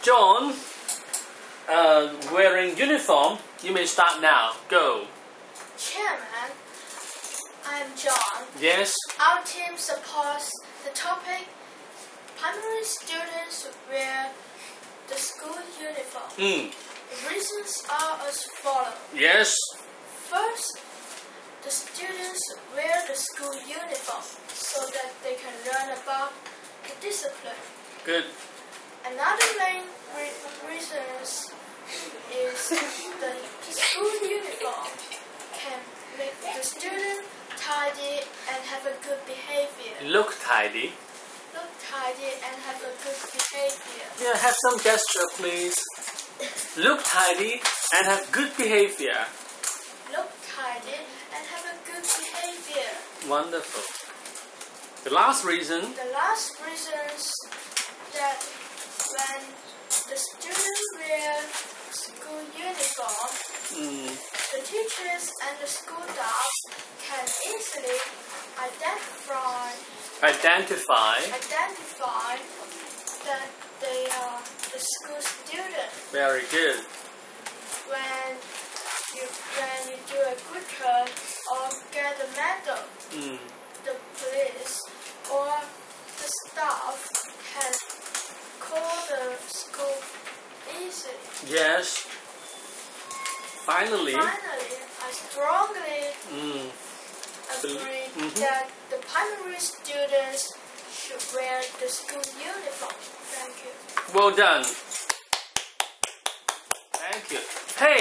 John, wearing uniform. You may start now. Go. Chairman, I'm John. Yes. Our team supports the topic primary students wear the school uniform. The reasons are as follows. Yes. First, the students wear the school uniform so that they can learn about the discipline. Good. Another main reason is the school uniform can make the student tidy and have a good behavior. Look tidy. Look tidy and have a good behavior. Yeah, have some gesture, please. Look tidy and have good behavior. Look tidy and have a good behavior. Wonderful. The last reason. The last reason is that when the students wear school uniform, the teachers and the school staff can easily identify that they are the school student. Very good. When you do a good turn or get a medal, the police or the staff can call the school easily. Yes. Finally, I strongly agree that the primary students should wear the school uniform. Thank you. well done. Thank you. Hey.